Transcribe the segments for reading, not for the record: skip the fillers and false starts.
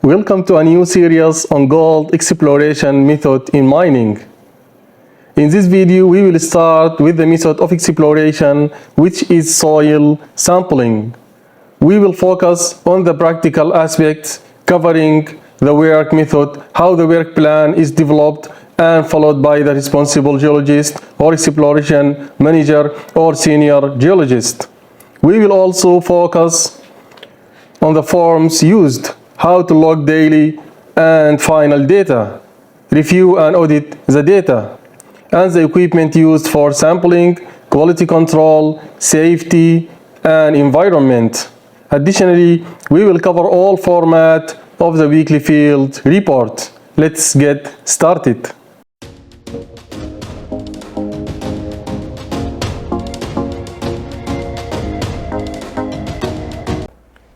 Welcome to a new series on gold exploration method in mining. In this video, we will start with the method of exploration, which is soil sampling. We will focus on the practical aspects, covering the work method, how the work plan is developed and followed by the responsible geologist or exploration manager or senior geologist. We will also focus on the forms used, how to log daily and final data, review and audit the data, and the equipment used for sampling, quality control, safety, and environment. Additionally, we will cover all format of the weekly field report. Let's get started.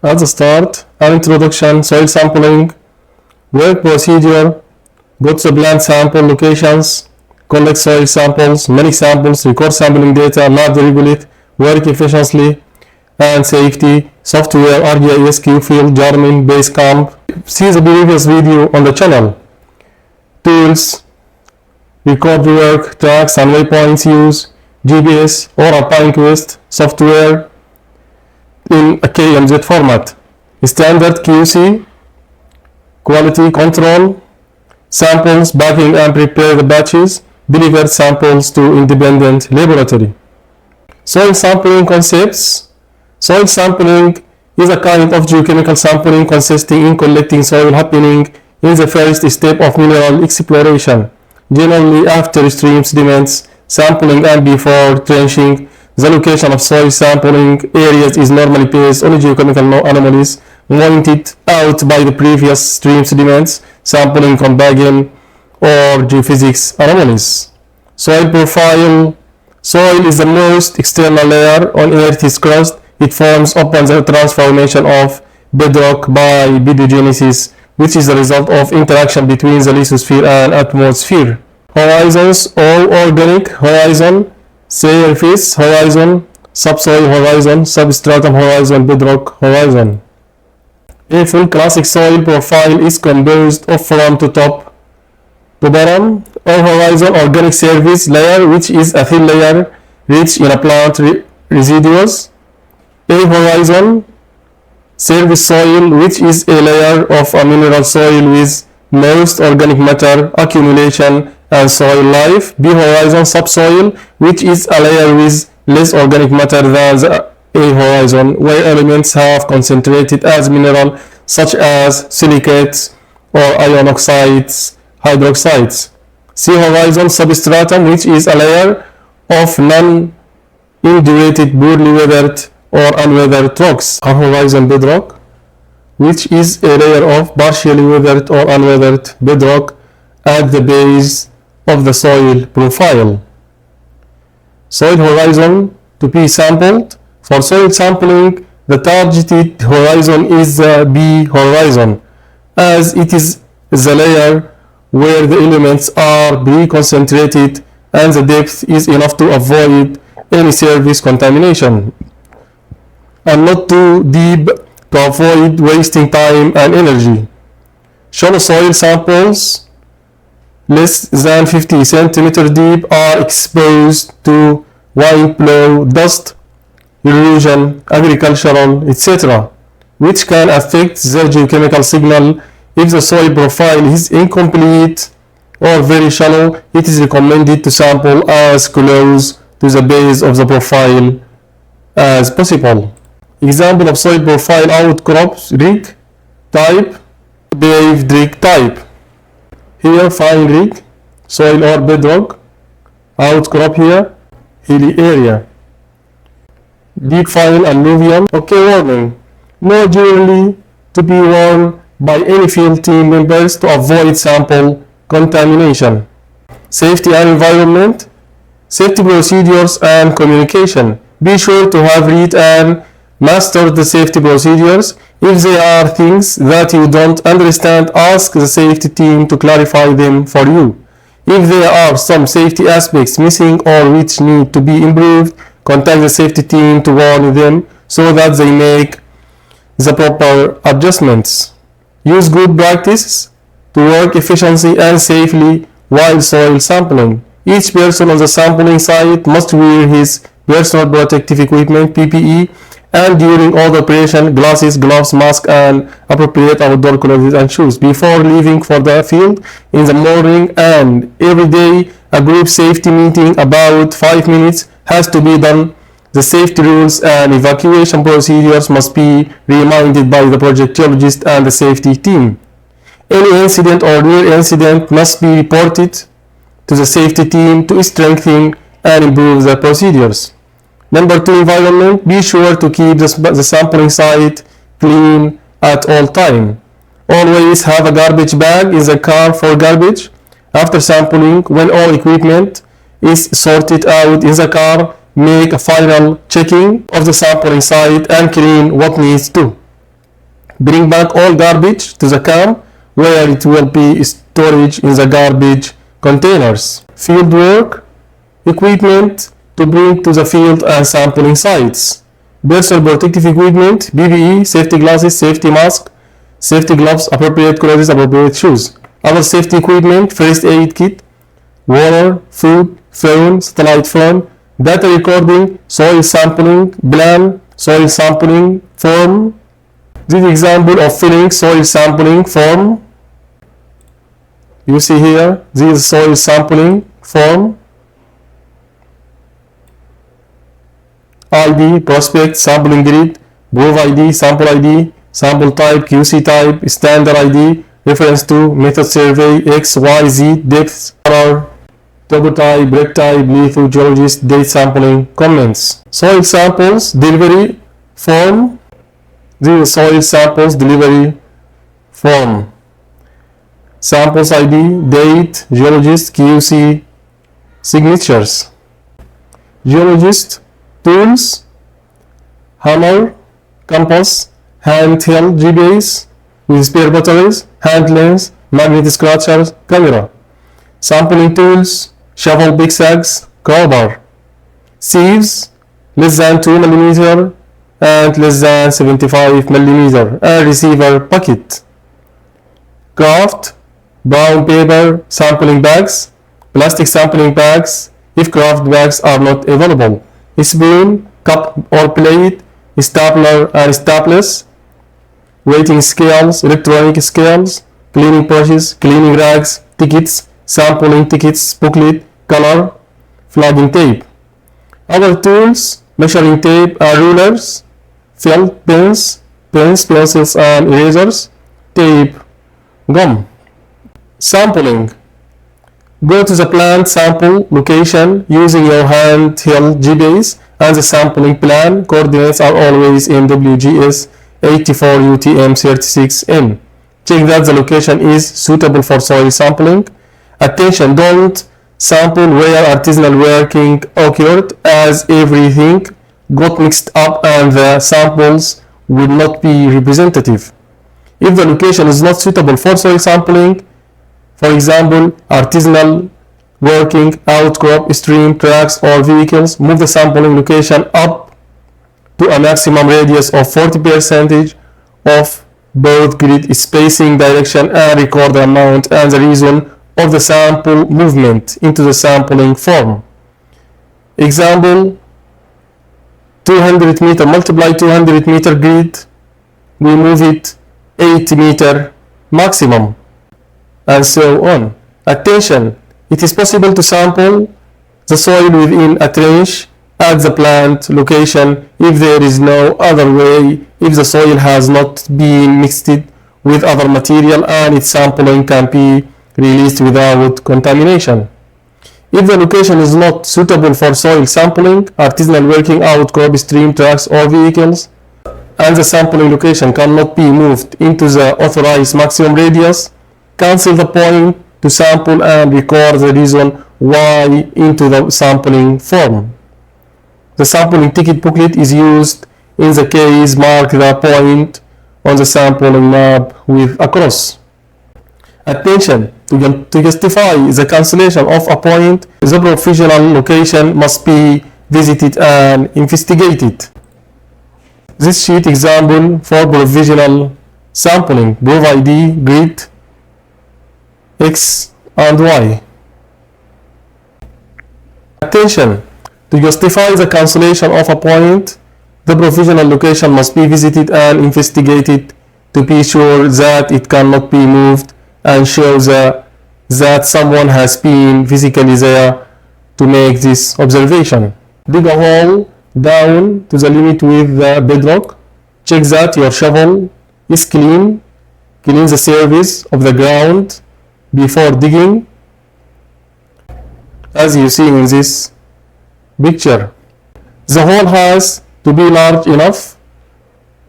At the start, an introduction, soil sampling, work procedure, go to the plant sample locations, collect soil samples, manage samples, record sampling data, lab regulate, work efficiently, and safety, software, ArcGIS, Qfield, Garmin, basecamp. See the previous video on the channel. Tools, record work, tracks and waypoints use, GPS or Alpine Quest software, in a KMZ format, standard QC, quality control, samples, bagging and prepare the batches, deliver samples to independent laboratory. Soil sampling concepts. Soil sampling is a kind of geochemical sampling consisting in collecting soil happening in the first step of mineral exploration, generally after stream sediments sampling and before trenching. The location of soil sampling areas is normally based on geochemical anomalies pointed out by the previous stream sediments sampling compaction or geophysics anomalies. Soil profile. Soil is the most external layer on Earth's crust. It forms upon the transformation of bedrock by bedrogenesis, which is the result of interaction between the lithosphere and atmosphere. Horizons, all organic horizon, surface horizon, subsoil horizon, substratum horizon, bedrock horizon. A full classic soil profile is composed of from to top to bottom. All horizon organic surface layer, which is a thin layer rich in a plant residues. A horizon surface soil, which is a layer of a mineral soil with most organic matter accumulation and soil life. B horizon subsoil, which is a layer with less organic matter than the A horizon, where elements have concentrated as mineral such as silicates or iron oxides, hydroxides. C horizon substratum, which is a layer of non-indurated, poorly weathered or unweathered rocks. R horizon bedrock, which is a layer of partially weathered or unweathered bedrock at the base of the soil profile. Soil horizon to be sampled. For soil sampling, the targeted horizon is the B horizon, as it is the layer where the elements are pre-concentrated and the depth is enough to avoid any surface contamination, and not too deep to avoid wasting time and energy. Shallow soil samples less than 50 cm deep are exposed to wind blow, dust, erosion, agricultural, etc., which can affect the geochemical signal. If the soil profile is incomplete or very shallow, it is recommended to sample as close to the base of the profile as possible. Example of soil profile: outcrop rig type, paved rig type. Here fine rig, soil or bedrock, outcrop here, hilly area. Deep fine alluvium. Okay, warning: no jewelry to be worn by any field team members to avoid sample contamination. Safety and environment. Safety procedures and communication. Be sure to have read and master the safety procedures. If there are things that you don't understand, ask the safety team to clarify them for you. If there are some safety aspects missing or which need to be improved, contact the safety team to warn them so that they make the proper adjustments. Use good practices to work efficiently and safely while soil sampling. Each person on the sampling site must wear his personal protective equipment (PPE) and during all the operation, glasses, gloves, mask, and appropriate outdoor clothes and shoes. Before leaving for the field in the morning and every day, a group safety meeting about 5 minutes has to be done. The safety rules and evacuation procedures must be reminded by the project geologist and the safety team. Any incident or near incident must be reported to the safety team to strengthen and improve the procedures. Number 2, environment. Be sure to keep the sampling site clean at all time. Always have a garbage bag in the car for garbage. After sampling, when all equipment is sorted out in the car, make a final checking of the sampling site and clean what needs to. Bring back all garbage to the camp where it will be stored in the garbage containers. Field work equipment to bring to the field and sampling sites. Personal protective equipment, PPE, safety glasses, safety mask, safety gloves, appropriate clothes, appropriate shoes. Other safety equipment, first aid kit, water, food, phone, satellite phone, data recording, soil sampling plan, soil sampling form. This example of filling soil sampling form. You see here, this is soil sampling form. ID, prospect, sampling grid, proof ID, sample type, QC type, standard ID, reference to, method survey, X, Y, Z, depth, color, topo type, break type, litho, geologist, date sampling, comments. Soil samples delivery form. This is soil samples delivery form. Samples ID, date, geologist, QC, signatures. Geologist Tools, hammer, compass, handheld GPS with spare batteries, hand lens, magnet scratchers, camera. Sampling tools, shovel, pickaxe, crowbar. Sieves, less than 2 mm and less than 75 mm, and receiver bucket. Kraft, brown paper sampling bags, plastic sampling bags if Kraft bags are not available. Spoon, cup or plate, stapler and staplers, weighting scales, electronic scales, cleaning brushes, cleaning rags, tickets, sampling tickets, booklet, color, flagging tape. Other tools, measuring tape and rulers, felt pens, pencils and erasers, tape, gum. Sampling. Go to the plant sample location using your handheld GPS, and the sampling plan coordinates are always in WGS 84 UTM 36N. Check that the location is suitable for soil sampling. Attention, don't sample where artisanal working occurred, as everything got mixed up and the samples will not be representative. If the location is not suitable for soil sampling, for example, artisanal working, outcrop, stream, tracks, or vehicles, move the sampling location up to a maximum radius of 40% of both grid spacing direction, and record the amount and the reason of the sample movement into the sampling form. Example, 200 meter multiply 200 meter grid, we move it 80 meter maximum, and so on. Attention, it is possible to sample the soil within a trench at the plant location if there is no other way, if the soil has not been mixed with other material and its sampling can be released without contamination. If the location is not suitable for soil sampling, artisanal working, outcrop, stream, tracks, or vehicles, and the sampling location cannot be moved into the authorized maximum radius, cancel the point to sample and record the reason why into the sampling form. The sampling ticket booklet is used in the case. Mark the point on the sampling map with a cross. Attention, to justify the cancellation of a point, the provisional location must be visited and investigated. This sheet example for provisional sampling. Prove ID, grid, X and Y. Attention! To justify the cancellation of a point, the provisional location must be visited and investigated to be sure that it cannot be moved and show that someone has been physically there to make this observation. Dig a hole down to the limit with the bedrock. Check that your shovel is clean. Clean the surface of the ground before digging, as you see in this picture. The hole has to be large enough,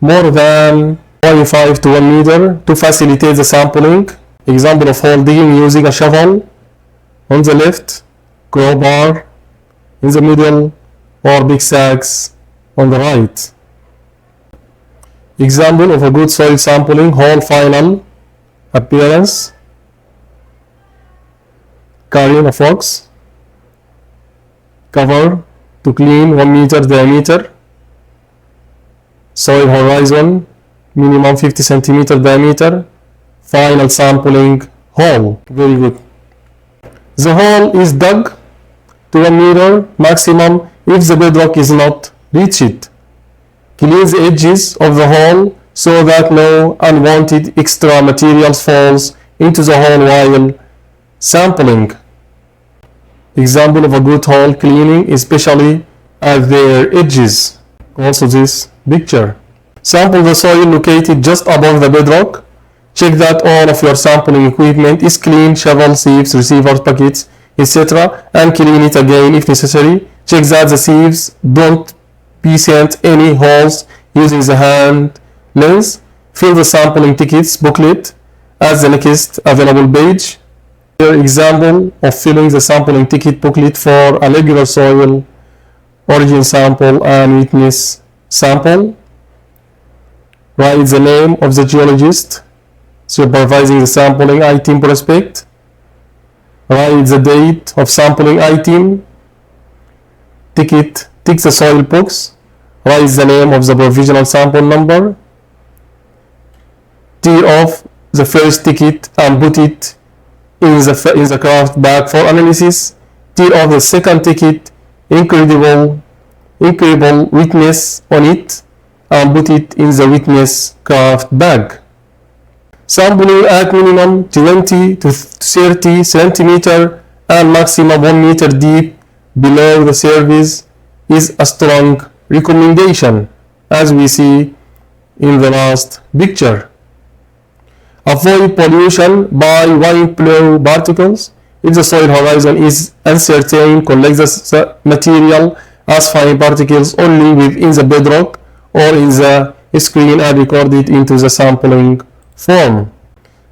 more than 0.5 to 1 meter, to facilitate the sampling. Example of hole digging using a shovel on the left, crowbar in the middle, or big sacks on the right. Example of a good soil sampling: hole final appearance, carrying a box, cover to clean 1 meter diameter, soil horizon minimum 50 centimeter diameter, final sampling hole. Very good. The hole is dug to 1 meter maximum if the bedrock is not reached. Clean the edges of the hole so that no unwanted extra materials falls into the hole while sampling. Example of a good hole cleaning, especially at their edges. Also this picture. Sample the soil located just above the bedrock. Check that all of your sampling equipment is clean: shovel, sieves, receivers, buckets, etc. and clean it again if necessary. Check that the sieves don't present any holes using the hand lens. Fill the sampling tickets booklet at the next available page. Here example of filling the sampling ticket booklet for a regular soil, origin sample and witness sample. Write the name of the geologist supervising the sampling item prospect. Write the date of sampling item. Tick the soil box. Write the name of the provisional sample number. Tear off the first ticket and put it in the Kraft bag for analysis. Tear off the second ticket, incredible witness on it, and put it in the witness Kraft bag. Sampling at minimum 20 to 30 centimeter and maximum 1 meter deep below the surface is a strong recommendation, as we see in the last picture. Avoid pollution by wind blow particles. If the soil horizon is uncertain, collect the material as fine particles only within the bedrock or in the screen and record it into the sampling form.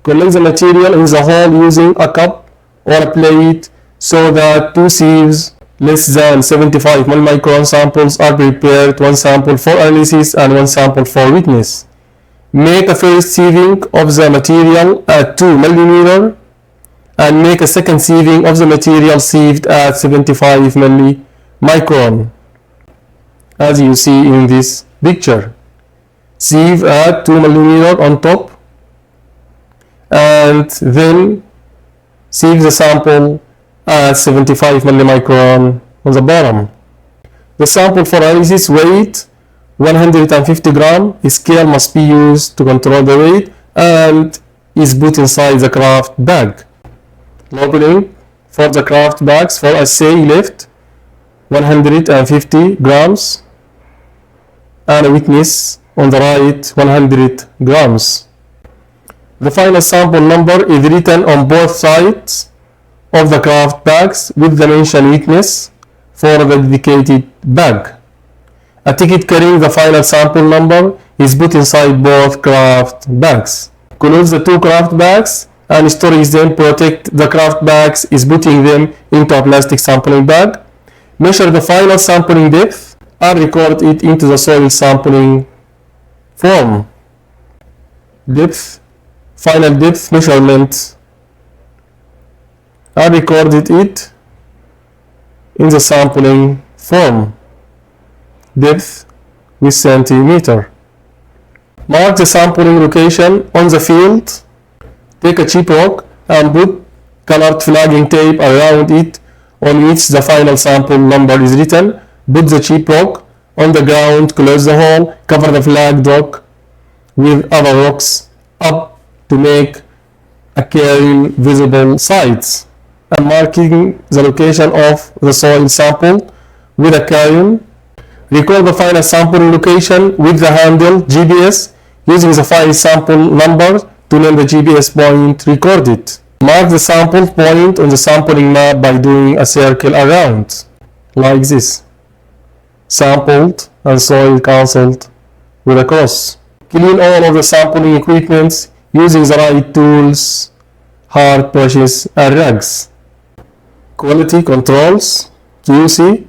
Collect the material in the hole using a cup or a plate so that 2 sieves less than 75 micron samples are prepared, 1 sample for analysis and 1 sample for witness. Make a first sieving of the material at 2 mm and make a second sieving of the material sieved at 75 micron, as you see in this picture. Sieve at 2 mm on top and then sieve the sample at 75 micron on the bottom. The sample for analysis weight 150 gram. A scale must be used to control the weight and is put inside the Kraft bag. Labeling for the Kraft bags for assay left 150 grams and a witness on the right 100 grams. The final sample number is written on both sides of the Kraft bags with the mentioned witness for the dedicated bag. A ticket carrying the final sample number is put inside both Kraft bags. Close the 2 Kraft bags and storage them. Protect the Kraft bags is putting them into a plastic sampling bag. Measure the final sampling depth and record it into the soil sampling form. Final depth measurement and recorded it in the sampling form. Depth with centimeter. Mark the sampling location on the field. Take a cheap rock and put colored flagging tape around it on which the final sample number is written. Put the cheap rock on the ground, close the hole, cover the flagged rock with other rocks up to make a clearly visible sites, and marking the location of the soil sample with a crayon. Record the final sampling location with the handle GPS using the file sample number to name the GPS point recorded. Mark the sample point on the sampling map by doing a circle around, like this. Sampled and soil cancelled with a cross. Clean all of the sampling equipment using the right tools, hard brushes and rags. Quality controls, QC.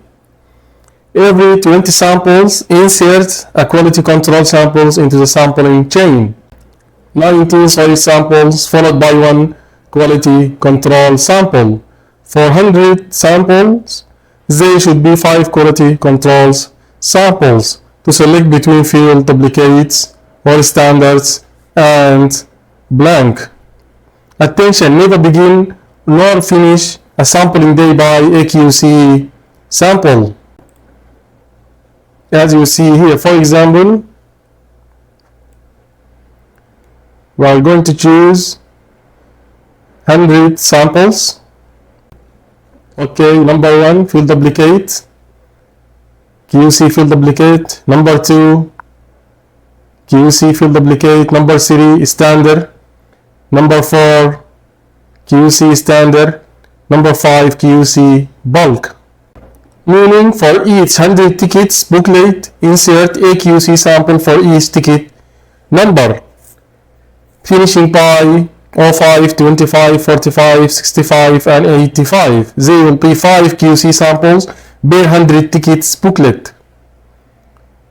Every 20 samples, insert a quality control samples into the sampling chain. 19 soil samples followed by one quality control sample. For 100 samples, there should be 5 quality controls samples to select between field duplicates or standards and blank. Attention, never begin nor finish a sampling day by AQC sample. As you see here, for example, we are going to choose 100 samples. Okay, number 1, field duplicate, QC field duplicate. Number 2, QC field duplicate. Number 3, standard. Number 4, QC standard. Number 5, QC bulk. Meaning for each 100 tickets booklet, insert a QC sample for each ticket number, finishing by 05, 25, 45, 65 and 85. There will be 5 QC samples per 100 tickets booklet.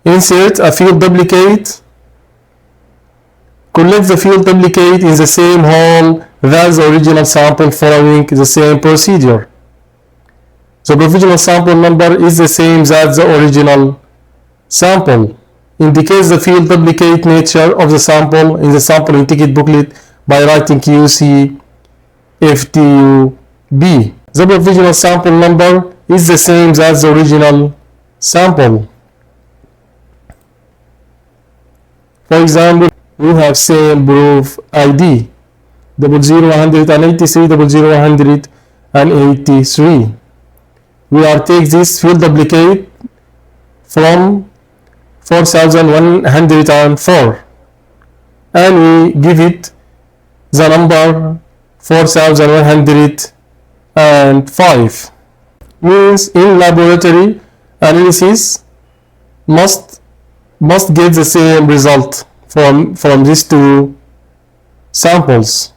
Insert a field duplicate. Collect the field duplicate in the same hole as the original sample following the same procedure. The provisional sample number is the same as the original sample. Indicates the field duplicate nature of the sample in the sampling ticket booklet by writing QC FTUB. The provisional sample number is the same as the original sample. For example, we have same proof ID 00183 00183. We are take this field duplicate from 4104 and we give it the number 4105. Means in laboratory analysis must get the same result from these two samples.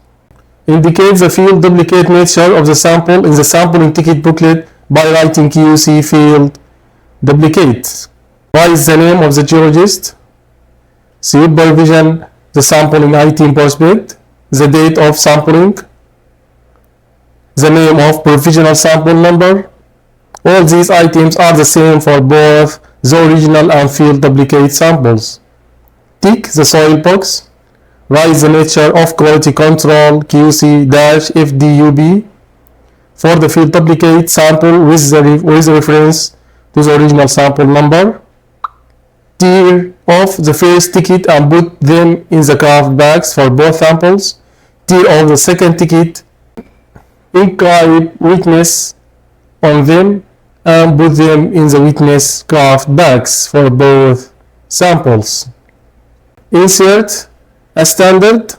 Indicate the field duplicate nature of the sample in the sampling ticket booklet by writing QC field duplicate. Write the name of the geologist, supervision the sampling item prospect, the date of sampling, the name of provisional sample number. All these items are the same for both the original and field duplicate samples. Tick the soil box. Write the nature of quality control QC-FDUB for the field duplicate sample with the reference to the original sample number. Tear off the first ticket and put them in the Kraft bags for both samples. Tear off the second ticket, inscribe witness on them and put them in the witness Kraft bags for both samples. Insert a standard.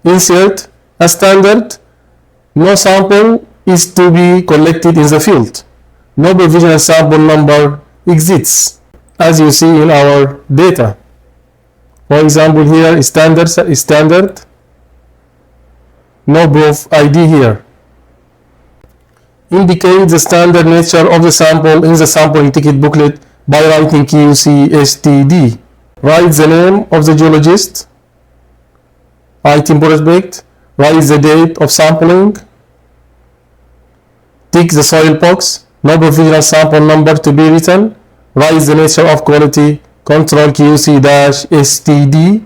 Insert a standard. No sample is to be collected in the field. No provisional sample number exists, as you see in our data. For example, here is standard. No proof ID here. Indicate the standard nature of the sample in the sampling ticket booklet by writing QC STD. Write the name of the geologist, item prospect, write the date of sampling, tick the soil box, no provisional sample number to be written, write the nature of quality Control QC-STD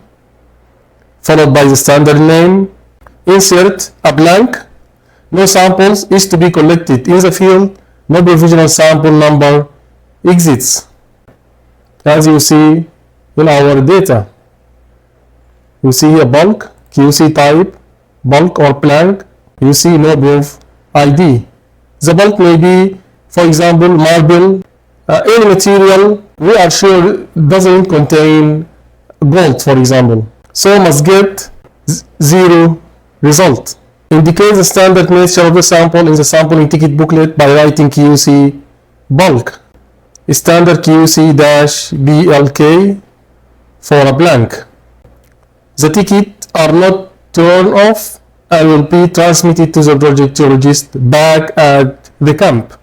followed by the standard name. Insert a blank. No samples is to be collected in the field. No provisional sample number exists. As you see in our data, you see a bulk, QC type, bulk or blank. You see no proof ID. The bulk may be, for example, marble. Any material we are sure doesn't contain gold, for example. So must get 0 result. Indicate the standard nature of the sample in the sampling ticket booklet by writing QC bulk. Standard QC-BLK for a blank. The tickets are not turned off and will be transmitted to the project geologist back at the camp.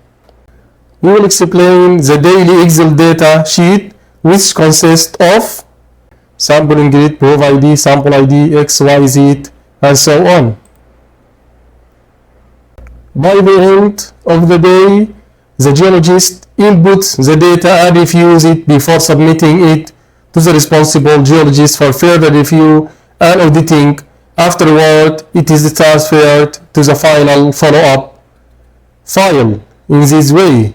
We will explain the daily Excel data sheet, which consists of sampling grid, proof ID, sample ID, XYZ, and so on. By the end of the day, the geologist inputs the data and reviews it before submitting it to the responsible geologist for further review and auditing. Afterward, it is transferred to the final follow-up file in this way.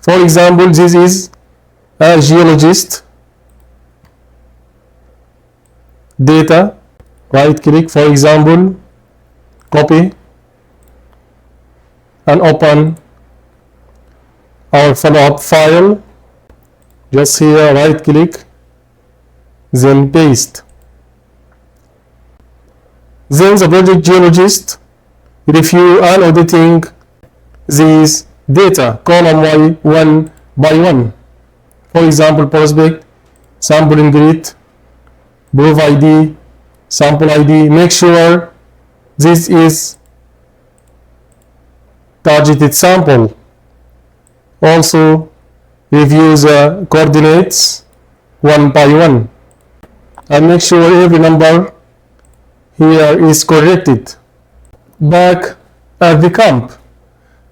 For example, this is a geologist data. Right click, for example, copy and open our follow-up file. Just here, right click, then paste. Then the project geologist review and auditing these data column one by one. For example, prospect, sampling grid, proof ID, sample ID. Make sure this is targeted sample. Also review the coordinates one by one and make sure every number here is corrected. Back at the camp,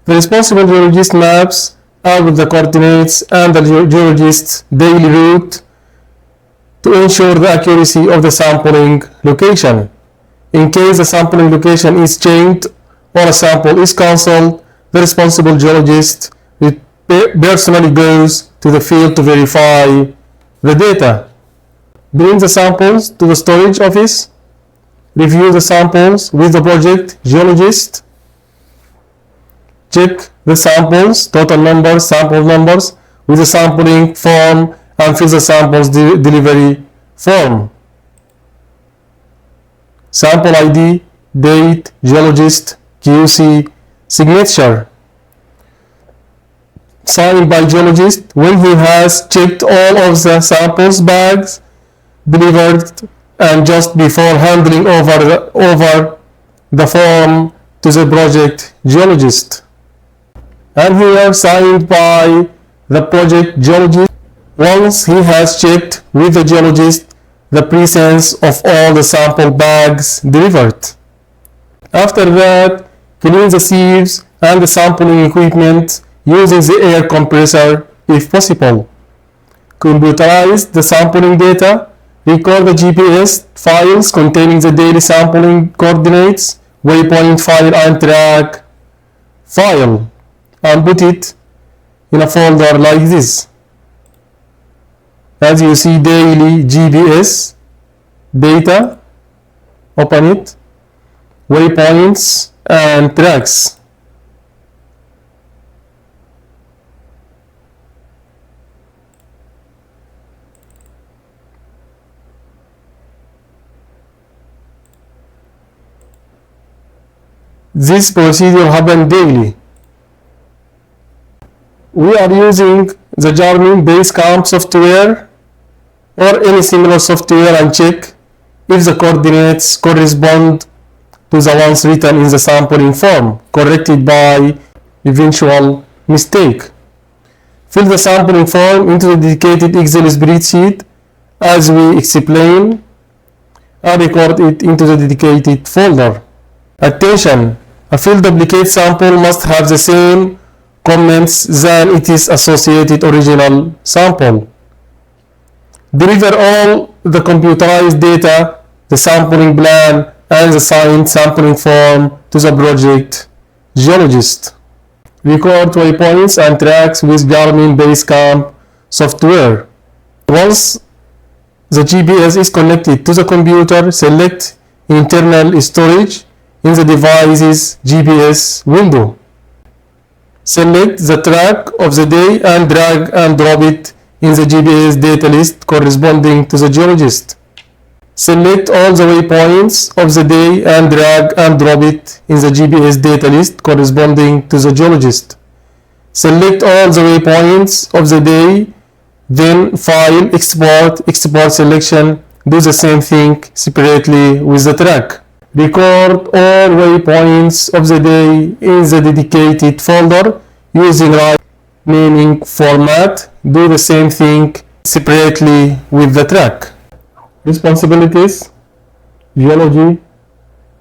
the responsible geologist maps out with the coordinates and the geologist's daily route to ensure the accuracy of the sampling location. In case the sampling location is changed or a sample is cancelled, the responsible geologist personally goes to the field to verify the data. Bring the samples to the storage office. Review the samples with the project geologist. Check the samples, total numbers, sample numbers with the sampling form and fill the samples delivery form. Sample ID, date, geologist, QC, signature. Signed by geologist when he has checked all of the samples bags delivered and just before handing over the form to the project geologist. And here signed by the project geologist once he has checked with the geologist the presence of all the sample bags delivered. After that, clean the sieves and the sampling equipment using the air compressor if possible. Computerize the sampling data. Record the GPS files containing the daily sampling coordinates, waypoint file and track file, and put it in a folder like this. As you see, daily GPS data, open it, waypoints and tracks. This procedure happens daily. We are using the Garmin basecamp software or any similar software and check if the coordinates correspond to the ones written in the sampling form, corrected by eventual mistake. Fill the sampling form into the dedicated Excel spreadsheet as we explain and record it into the dedicated folder. Attention! A field duplicate sample must have the same comments than its associated original sample. Deliver all the computerized data, the sampling plan, and the signed sampling form to the project geologist. Record waypoints and tracks with Garmin basecamp software. Once the GPS is connected to the computer, select internal storage in the device's GPS window. Select the track of the day and drag and drop it in the GPS data list corresponding to the geologist. Select all the waypoints of the day and drag and drop it in the GPS data list corresponding to the geologist. Select all the waypoints of the day, then File, Export Selection. Do the same thing separately with the track. Record all waypoints of the day in the dedicated folder using right naming format. Do the same thing separately with the track. Responsibilities: geology,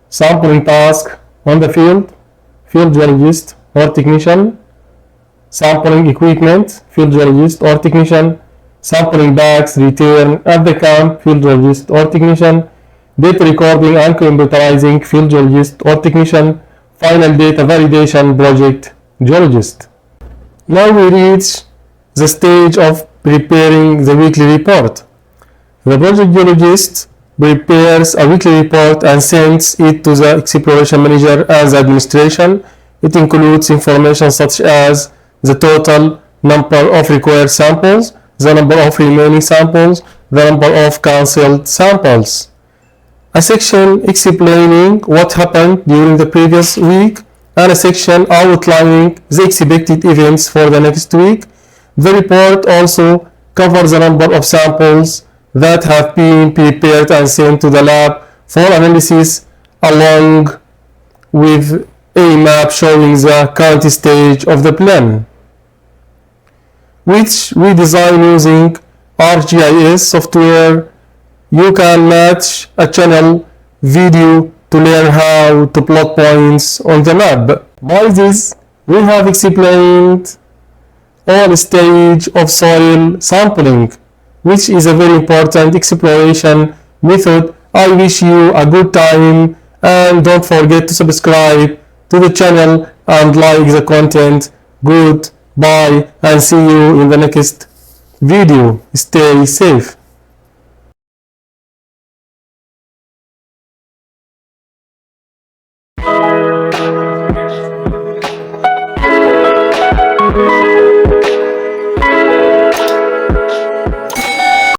sampling task on the field geologist or technician. Sampling equipment, field geologist or technician. Sampling bags return at the camp, field geologist or technician. Data recording and computerizing, field geologist or technician. Final data validation, project geologist. Now we reach the stage of preparing the weekly report. The project geologist prepares a weekly report and sends it to the exploration manager and the administration. It includes information such as the total number of required samples, the number of remaining samples, the number of cancelled samples. A section explaining what happened during the previous week, and a section outlining the expected events for the next week. The report also covers the number of samples that have been prepared and sent to the lab for analysis, along with a map showing the current stage of the plan, which we design using ArcGIS software. You can match a channel video to learn how to plot points on the map. By this, we have explained all stage of soil sampling, which is a very important exploration method. I wish you a good time, and don't forget to subscribe to the channel and like the content. Goodbye and see you in the next video. Stay safe.